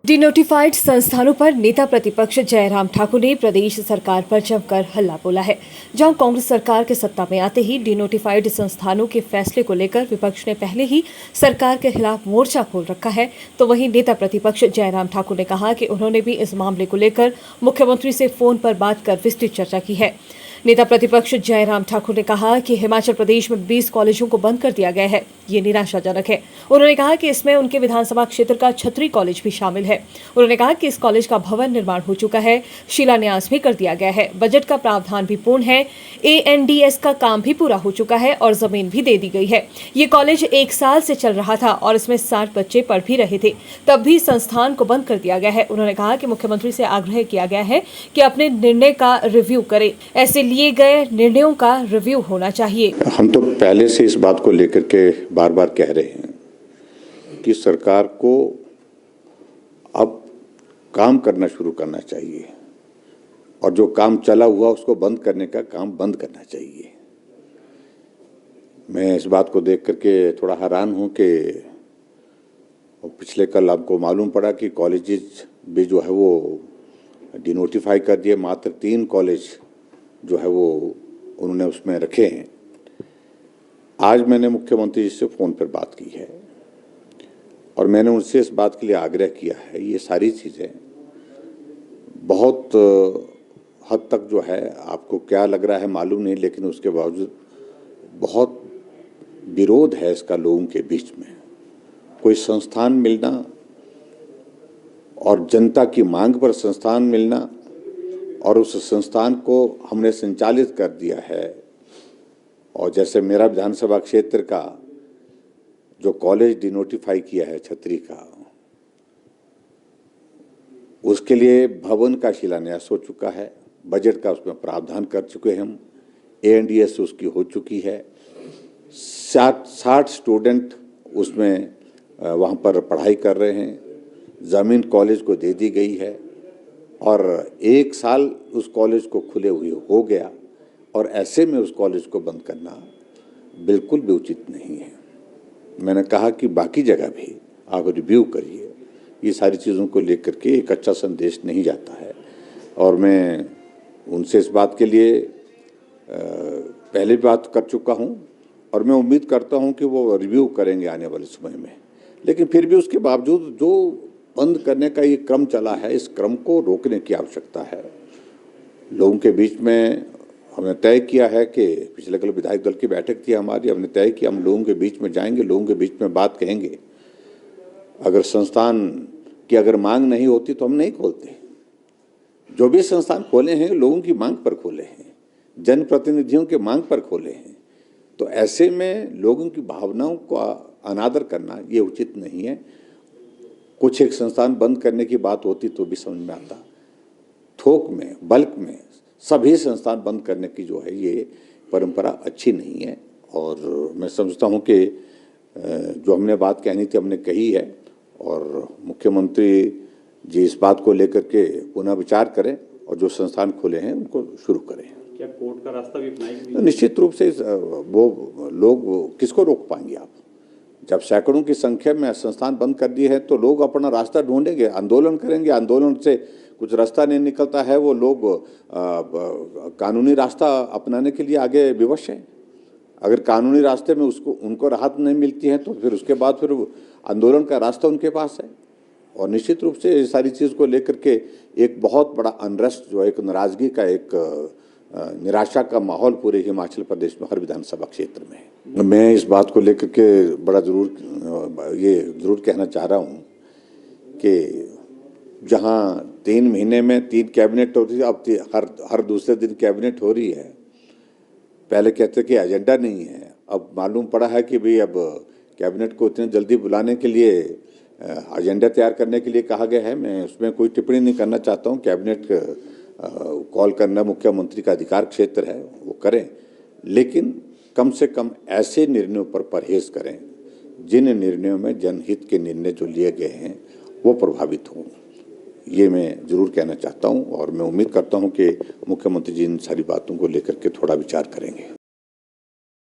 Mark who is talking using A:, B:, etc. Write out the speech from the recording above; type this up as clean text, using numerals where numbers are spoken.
A: Denotified संस्थानों पर नेता प्रतिपक्ष जयराम ठाकुर ने प्रदेश सरकार पर जमकर हल्ला बोला है। जहां कांग्रेस सरकार के सत्ता में आते ही डिनोटिफाइड संस्थानों के फैसले को लेकर विपक्ष ने पहले ही सरकार के खिलाफ मोर्चा खोल रखा है, तो वहीं नेता प्रतिपक्ष जयराम ठाकुर ने कहा कि उन्होंने भी इस मामले को लेकर मुख्यमंत्री से फोन पर बात कर विस्तृत चर्चा की है। नेता प्रतिपक्ष जयराम ठाकुर ने कहा कि हिमाचल प्रदेश में 20 कॉलेजों को बंद कर दिया गया है, ये निराशाजनक है। उन्होंने कहा कि इसमें उनके विधानसभा क्षेत्र का छतरी कॉलेज भी शामिल है। उन्होंने कहा कि इस कॉलेज का भवन निर्माण हो चुका है, शिलान्यास भी कर दिया गया है, बजट का प्रावधान भी पूर्ण है, ANDS का काम भी पूरा हो चुका है और जमीन भी दे दी गई है। ये कॉलेज 1 साल से चल रहा था और इसमें 60 बच्चे पढ़ भी रहे थे, तब भी संस्थान को बंद कर दिया गया है। उन्होंने कहा कि मुख्यमंत्री से आग्रह किया गया है कि अपने निर्णय का रिव्यू करें, ऐसे लिए गए निर्णयों का रिव्यू होना चाहिए।
B: हम तो पहले से इस बात को लेकर के बार बार कह रहे हैं कि सरकार को अब काम करना शुरू करना चाहिए और जो काम चला हुआ उसको बंद करने का काम बंद करना चाहिए। मैं इस बात को देख करके थोड़ा हैरान हूं कि पिछले कल आपको मालूम पड़ा कि कॉलेजेस भी जो है वो डिनोटिफाई कर दिए। मात्र 3 कॉलेज जो है वो उन्होंने उसमें रखे हैं। आज मैंने मुख्यमंत्री जी से फ़ोन पर बात की है और मैंने उनसे इस बात के लिए आग्रह किया है। ये सारी चीज़ें बहुत हद तक जो है, आपको क्या लग रहा है मालूम नहीं, लेकिन उसके बावजूद बहुत विरोध है इसका लोगों के बीच में। कोई संस्थान मिलना और जनता की मांग पर संस्थान मिलना और उस संस्थान को हमने संचालित कर दिया है। और जैसे मेरा विधानसभा क्षेत्र का जो कॉलेज डिनोटिफाई किया है छतरी का, उसके लिए भवन का शिलान्यास हो चुका है, बजट का उसमें प्रावधान कर चुके हैं हम, ANDS उसकी हो चुकी है, 60 स्टूडेंट उसमें वहाँ पर पढ़ाई कर रहे हैं, ज़मीन कॉलेज को दे दी गई है और 1 साल उस कॉलेज को खुले हुए हो गया और ऐसे में उस कॉलेज को बंद करना बिल्कुल भी उचित नहीं है। मैंने कहा कि बाकी जगह भी आप रिव्यू करिए, ये सारी चीज़ों को लेकर के एक अच्छा संदेश नहीं जाता है। और मैं उनसे इस बात के लिए पहले बात कर चुका हूँ और मैं उम्मीद करता हूँ कि वो रिव्यू करेंगे आने वाले समय में। लेकिन फिर भी उसके बावजूद जो बंद करने का ये क्रम चला है, इस क्रम को रोकने की आवश्यकता है। लोगों के बीच में हमने तय किया है कि पिछले कल विधायक दल की बैठक थी हमारी, हमने तय किया हम लोगों के बीच में जाएंगे, लोगों के बीच में बात कहेंगे। अगर संस्थान की अगर मांग नहीं होती तो हम नहीं खोलते। जो भी संस्थान खोले हैं लोगों की मांग पर खोले हैं, जनप्रतिनिधियों के मांग पर खोले हैं। तो ऐसे में लोगों की भावनाओं को अनादर करना ये उचित नहीं है। कुछ एक संस्थान बंद करने की बात होती तो भी समझ में आता, थोक में बल्क में सभी संस्थान बंद करने की जो है ये परंपरा अच्छी नहीं है। और मैं समझता हूँ कि जो हमने बात कहनी थी हमने कही है और मुख्यमंत्री जी इस बात को लेकर के पुनः विचार करें और जो संस्थान खोले हैं उनको शुरू करें।
C: क्या कोर्ट का रास्ता भी अपनाएंगे?
B: निश्चित रूप से वो लोग किसको रोक पाएंगे आप? जब सैकड़ों की संख्या में संस्थान बंद कर दिए हैं तो लोग अपना रास्ता ढूंढेंगे, आंदोलन करेंगे। आंदोलन से कुछ रास्ता नहीं निकलता है, वो लोग कानूनी रास्ता अपनाने के लिए आगे विवश हैं। अगर कानूनी रास्ते में उनको राहत नहीं मिलती है तो फिर उसके बाद फिर आंदोलन का रास्ता उनके पास है। और निश्चित रूप से इस सारी चीज़ को लेकर के एक बहुत बड़ा अनरेस्ट जो है, एक नाराज़गी का, एक निराशा का माहौल पूरे हिमाचल प्रदेश में हर विधानसभा क्षेत्र में है। मैं इस बात को लेकर के बड़ा ज़रूर कहना चाह रहा हूँ कि जहाँ 3 महीने में 3 कैबिनेट होती है, अब हर दूसरे दिन कैबिनेट हो रही है। पहले कहते कि एजेंडा नहीं है, अब मालूम पड़ा है कि भाई अब कैबिनेट को इतने जल्दी बुलाने के लिए एजेंडा तैयार करने के लिए कहा गया है। मैं उसमें कोई टिप्पणी नहीं करना चाहता हूँ। कैबिनेट कॉल करना मुख्यमंत्री का अधिकार क्षेत्र है, वो करें, लेकिन कम से कम ऐसे निर्णयों पर परहेज करें जिन निर्णयों में जनहित के निर्णय जो लिए गए हैं वो प्रभावित हों। ये मैं ज़रूर कहना चाहता हूँ और मैं उम्मीद करता हूँ कि मुख्यमंत्री जी इन सारी बातों को लेकर के थोड़ा विचार करेंगे।